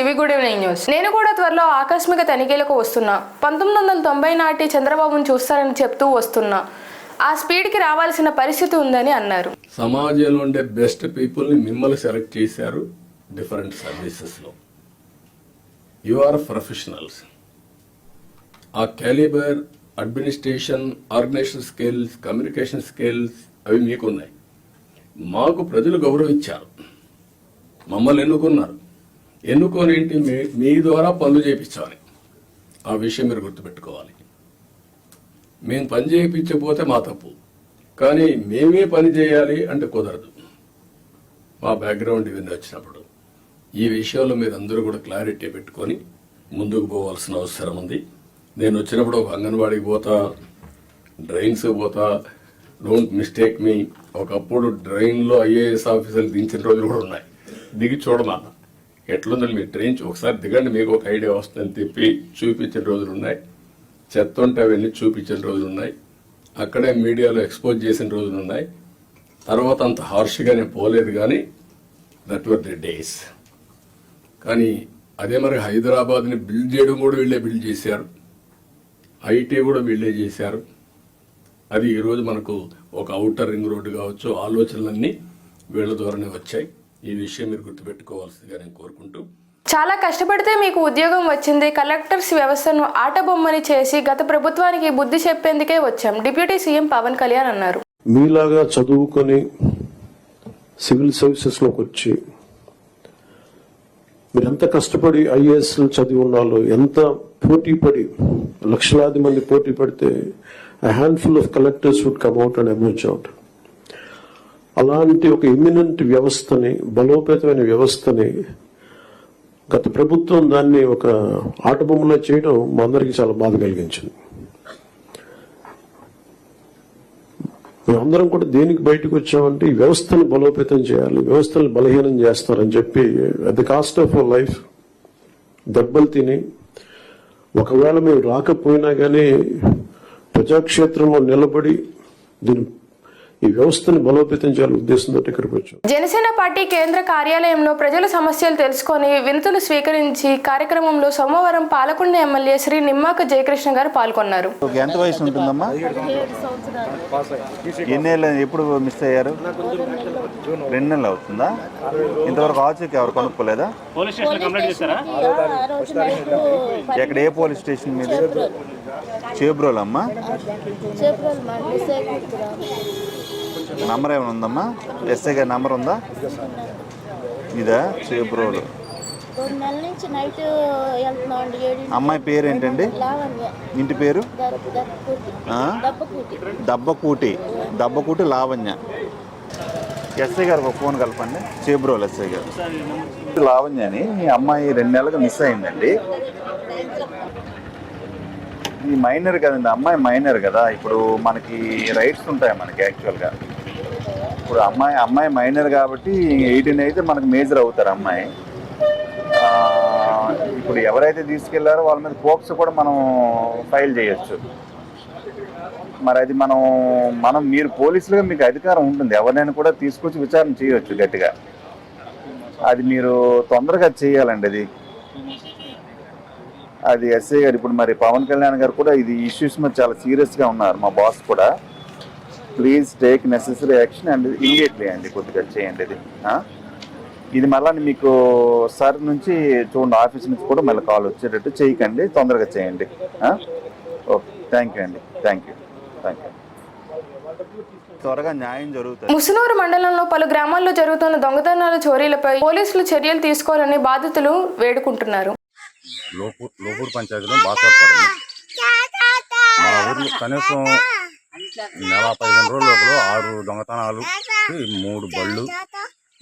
శివి, good evening news. నేను కూడా త్వరలో ఆకస్మిక తనిఖీలకు వస్తున్నా. 1990 నాటి చంద్రబాబును చూస్తారని చెప్తూ వస్తున్నా. ఆ స్పీడ్కి రావాల్సిన పరిస్థితి ఉందని అన్నారు. సమాజంలో ఉండే బెస్ట్ పీపుల్ని మిమ్మల్ని సెలెక్ట్ చేశారు డిఫరెంట్ సర్వీసెస్లో. You are professionals. ఆ calibre, administration, organisation skills, communication skills అవి మీకున్నాయి. మాకు ప్రజలు గౌరవించారు, మమ్మల్ని ఎన్నుకున్నారు. ఎన్నుకోనేంటి మీ ద్వారా పనులు చేయించాలి. ఆ విషయం మీరు గుర్తుపెట్టుకోవాలి. మేము పని చేయించకపోతే మా తప్పు, కానీ మేమే పని చేయాలి అంటే కుదరదు. మా బ్యాక్గ్రౌండ్ ఇవన్నీ వచ్చినప్పుడు ఈ విషయంలో మీరు అందరూ కూడా క్లారిటీ పెట్టుకొని ముందుకు పోవాల్సిన అవసరం ఉంది. నేను వచ్చినప్పుడు ఒక అంగన్వాడికి పోతా, డ్రైన్స్ పోతా, డోంట్ మిస్టేక్ మీ. ఒకప్పుడు డ్రైన్లో ఐఏఎస్ ఆఫీసర్లు దించిన రోజులు కూడా ఉన్నాయి. దిగి చూడమన్నా ఎట్లుందని మీరు ట్రైన్ ఒకసారి దిగండి, మీకు ఒక ఐడియా వస్తుందని తిప్పి చూపించిన రోజులు ఉన్నాయి. చెత్త ఉంటే అవన్నీ చూపించిన రోజులు ఉన్నాయి. అక్కడే మీడియాలో ఎక్స్పోజ్ చేసిన రోజులు ఉన్నాయి. తర్వాత అంత హార్ష్గానే పోలేదు, కానీ దట్ వర్ ది డేస్. కానీ అదే మరి హైదరాబాద్ని బిల్డ్ చేయడం కూడా వీళ్ళే బిల్డ్ చేశారు. ఐటీ కూడా వీళ్ళే చేశారు. అది ఈరోజు మనకు ఒక ఔటర్ రింగ్ రోడ్డు కావచ్చు, ఆలోచనలన్నీ వీళ్ళ ద్వారానే వచ్చాయి. ఈ విషయం మీరు గుర్తుపెట్టుకోవాల్సిందిగా నేను కోరుకుంటూ, చాలా కష్టపడితే మీకు ఉద్యోగం వచ్చింది. కలెక్టర్స్ వ్యవస్థను ఆటబొమ్మని చేసి గత ప్రభుత్వానికి బుద్ధి చెప్పేందుకే వచ్చాం, డిప్యూటీ సీఎం పవన్ కళ్యాణ్ అన్నారు. మీలాగా చదువుకొని సివిల్ సర్వీసెస్ లోకి వచ్చి మీరు ఎంత కష్టపడి ఐఏఎస్ చదివి ఉన్నాలో, ఎంత పోటీ పడి, లక్షలాది మంది పోటీ పడితే a handful of collectors would come out and emerge out. అలాంటి ఒక ఇమ్మినెంట్ వ్యవస్థని, బలోపేతమైన వ్యవస్థని గత ప్రభుత్వం దాన్ని ఒక ఆటబొమ్మలో చేయడం మా అందరికీ చాలా బాధ కలిగించింది. మేమందరం కూడా దేనికి బయటకు వచ్చామంటే ఈ వ్యవస్థను బలోపేతం చేయాలి, వ్యవస్థను బలహీనం చేస్తారని చెప్పి at the cost of our life దెబ్బలు తిని, ఒకవేళ మేము రాకపోయినా కానీ ప్రజాక్షేత్రంలో నిలబడి ఈ వ్యవస్థను బలోపేతం చేయాలని ఉద్దేశంతో ఇక్కడికి వచ్చాం. జనసేన పార్టీ కేంద్ర కార్యాలయంలో ప్రజల సమస్యలు తెలుసుకొని వినతులు స్వీకరించి కార్యక్రమంలో సోమవారం పాలకొండ ఎమ్మెల్యే శ్రీ నిమ్మాక జయకృష్ణ గారు పాల్గొన్నారు. ఎంత వయసు ఉంటుందమ్మా? ఎన్నేళ్ళు? ఎప్పుడు మిస్ అయ్యారు? 2 నెలలు అవుతుందా? ఇంతవరకు ఆచూకీ ఎవరు కొనుక్కోలేదా? ఎక్కడ, ఏ పోలీస్ స్టేషన్ మీద? చేబ్రోల్ అమ్మా. నంబర్ ఏమైనా ఉందమ్మా? ఎస్ఐ గారి నంబర్ ఉందా? ఇదా చేబ్రోలు. అమ్మాయి పేరు ఏంటండి? ఇంటి పేరు? దబ్బకూటి లావణ్య. ఎస్ఐ గారికి ఒక ఫోన్ కలపండి. చేబ్రోలు ఎస్ఐ గారు. లావణ్య అని మీ అమ్మాయి 2 నెలలుగా మిస్ అయిందండి. ఈ మైనర్ కదండి, అమ్మాయి మైనర్ కదా. ఇప్పుడు మనకి రైట్స్ ఉంటాయి మనకి యాక్చువల్గా. ఇప్పుడు అమ్మాయి మైనర్ కాబట్టి 18 అయితే మనకు మేజర్ అవుతారు అమ్మాయి. ఇప్పుడు ఎవరైతే తీసుకెళ్లారో వాళ్ళ మీద పోక్సో కూడా మనం ఫైల్ చేయొచ్చు. మరి అది మనం మీరు పోలీసులుగా మీకు అధికారం ఉంటుంది, ఎవరినైనా కూడా తీసుకొచ్చి విచారణ చేయవచ్చు గట్టిగా. అది మీరు తొందరగా చేయాలండి. అది ఎస్ఐ గారు ఇప్పుడు మరి పవన్ కళ్యాణ్ గారు కూడా ఇది ఇష్యూస్ మీద చాలా సీరియస్గా ఉన్నారు. మా బాస్ కూడా please take necessary action and immediately అండి, కొద్దిగా చేయండి. ఇది మళ్ళీ మీకు సార్ నుంచి చూడండి, ఆఫీస్ నుంచి కూడా మళ్ళీ కాల్ వచ్చేటట్టు చేయకండి, తొందరగా చేయండి. ఓకే, థ్యాంక్ యూ అండి. Thank you. త్వరగా న్యాయం జరుగుతుంది. ముసునూరు మండలంలో పలు గ్రామాల్లో జరుగుతున్న దొంగతనాల చోరీలపై పోలీసులు చర్యలు తీసుకోవాలని బాధితులు వేడుకుంటున్నారు. లోపూర్ పంచాయతీలో బాస్వాడ్ పడింది. మా ఊర్లో కనీసం నెల 15 రోజుల లోపల 6 దొంగతనాలు, 3 బళ్ళు,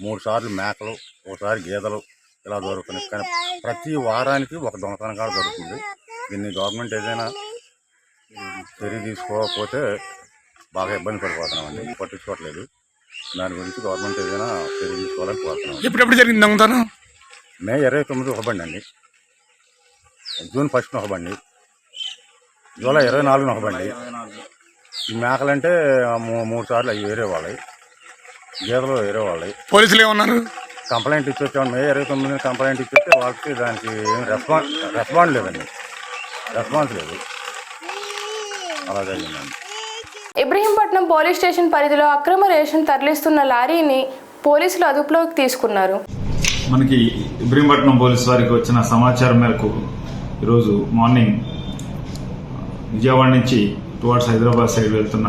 3 సార్లు మేకలు, ఒకసారి గేదెలు ఇలా దొరుకుతున్నాయి. కానీ ప్రతి వారానికి ఒక దొంగతనం కూడా దొరుకుతుంది. దీన్ని గవర్నమెంట్ ఏదైనా చర్య తీసుకోకపోతే బాగా ఇబ్బంది పడిపోతున్నామండి. పట్టించుకోవట్లేదు. దాని గురించి గవర్నమెంట్ ఏదైనా చర్య తీసుకోవాలని కోరుతున్నాం. ఎప్పుడు జరిగింది దొంగతనం? మే 29 ఒక బండి అండి, జూన్ 1 ఒక బండి, జూలై 24 ఒక బండి. ఈ మేకలంటే 3 సార్లు అవి వేరే వాళ్ళవి, గేదెలు వేరే వాళ్ళవి. పోలీసులు ఏమన్నారు? కంప్లైంట్ ఇచ్చొచ్చాము. మే 29 కంప్లైంట్ ఇచ్చొస్తే వాళ్ళకి దానికి ఏం రెస్పాన్స్ లేదండి. రెస్పాన్స్ లేదు. అలా జరిగిందండి. ఇబ్రహీంపట్నం పోలీస్ స్టేషన్ పరిధిలో అక్రమ రేషన్ తరలిస్తున్న లారీని పోలీసులు అదుపులోకి తీసుకున్నారు. మనకి ఇబ్రహీంపట్నం పోలీసు వారికి వచ్చిన సమాచారం మేరకు ఈరోజు మార్నింగ్ విజయవాడ నుంచి టువర్డ్స్ హైదరాబాద్ సైడ్ వెళ్తున్న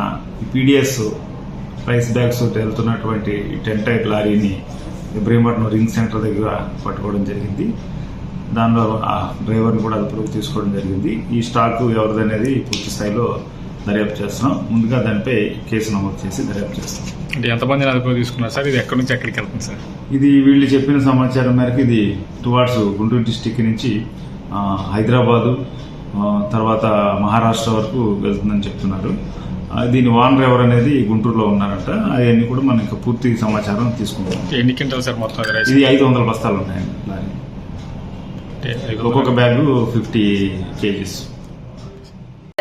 పీడిఎస్ రైస్ బ్యాగ్స్ వెళ్తున్నటువంటి 10 టైర్ లారీని ఇబ్రహీంపట్నం రింగ్ సెంటర్ దగ్గర పట్టుకోవడం జరిగింది. దానిలో ఆ డ్రైవర్ని కూడా అదుపులోకి తీసుకోవడం జరిగింది. ఈ స్టాక్ ఎవరిదనేది పూర్తి స్థాయిలో దర్యాప్తు చేస్తున్నాం. ముందుగా దానిపై కేసు నమోదు చేసి దర్యాప్తు చేస్తాం. అంటే ఎంతమందిని అదుపులో తీసుకున్నారు సార్? ఇది ఎక్కడి నుంచి ఎక్కడికి వెళ్తుంది సార్? ఇది వీళ్ళు చెప్పిన సమాచారం మేరకు ఇది టువార్డ్స్ గుంటూరు డిస్టిక్ నుంచి హైదరాబాదు తర్వాత మహారాష్ట్ర వరకు వెళ్తుందని చెప్తున్నారు. దీని ఓనర్ ఎవరు అనేది గుంటూరులో ఉన్నారంట. అవన్నీ కూడా మనకి పూర్తి సమాచారం తీసుకుంటాం. ఎన్ని క్వింటాలు సార్ మొత్తం? ఇది 500 బస్తాలు ఉన్నాయండి లారీ. ఒక్కొక్క బ్యాగ్ 50 kgs.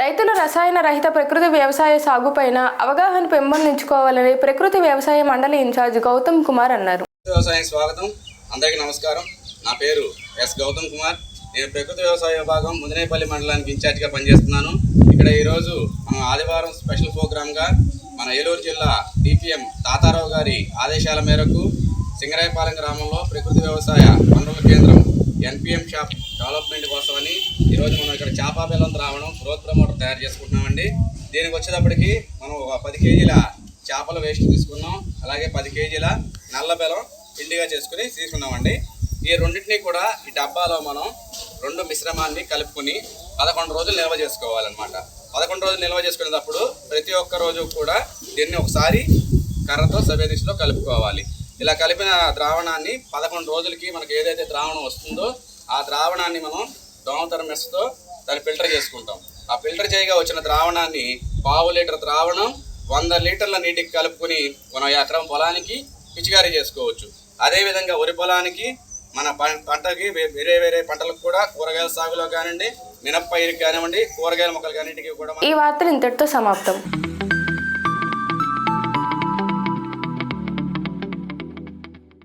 రైతులు రసాయన రహిత ప్రకృతి వ్యవసాయ సాగుపైన అవగాహన పెంపొందించుకోవాలని ప్రకృతి వ్యవసాయ మండలి ఇన్ఛార్జ్ గౌతమ్ కుమార్ అన్నారు. వ్యవసాయం స్వాగతం. అందరికీ నమస్కారం. నా పేరు ఎస్ గౌతమ్ కుమార్. నేను ప్రకృతి వ్యవసాయ విభాగం ముదినేపల్లి మండలానికి ఇన్ఛార్జిగా పనిచేస్తున్నాను. ఇక్కడ ఈరోజు మనం ఆదివారం స్పెషల్ ప్రోగ్రామ్గా మన ఏలూరు జిల్లా డిపిఎం తాతారావు గారి ఆదేశాల మేరకు సింగరాయపాలెం గ్రామంలో ప్రకృతి వ్యవసాయ వనరుల కేంద్రం ఎన్పిఎం షాప్ డెవలప్మెంట్ కోసమని ఈరోజు మనం ఇక్కడ చేప బెల్లం ద్రావణం గ్రోత్ ప్రమోటర్ తయారు చేసుకుంటున్నామండి. దీనికి వచ్చేటప్పటికి మనం ఒక 10 కేజీల చేపల వేస్ట్ తీసుకున్నాం. అలాగే 10 కేజీల నల్ల బెల్లం పిండిగా చేసుకుని తీసుకున్నామండి. ఈ రెండింటినీ కూడా ఈ డబ్బాలో మనం 2 మిశ్రమాన్ని కలుపుకొని 11 రోజులు నిల్వ చేసుకోవాలన్నమాట. 11 రోజులు నిల్వ చేసుకునేటప్పుడు ప్రతి ఒక్క రోజు కూడా దీన్ని ఒకసారి కర్రతో సవ్యదిశలో కలుపుకోవాలి. ఇలా కలిపిన ద్రావణాన్ని 11 రోజులకి మనకు ఏదైతే ద్రావణం వస్తుందో ఆ ద్రావణాన్ని మనం దోమతెర మెస్తో దాన్ని ఫిల్టర్ చేసుకుంటాం. ఆ ఫిల్టర్ చేయగా వచ్చిన ద్రావణాన్ని 1/2 లీటర్ ద్రావణం 100 లీటర్ల నీటికి కలుపుకొని మనం ఎకరం పొలానికి పిచికారీ చేసుకోవచ్చు. అదేవిధంగా వరి పొలానికి మన పంటకి వేరే వేరే పంటలకు కూడా కూరగాయల సాగులో కానివ్వండి, మినప్పయిరికి కానివ్వండి, కూరగాయల మొక్కలు కానివ్వండి కూడా. ఈ వార్తలు ఇంతటితో సమాప్తం.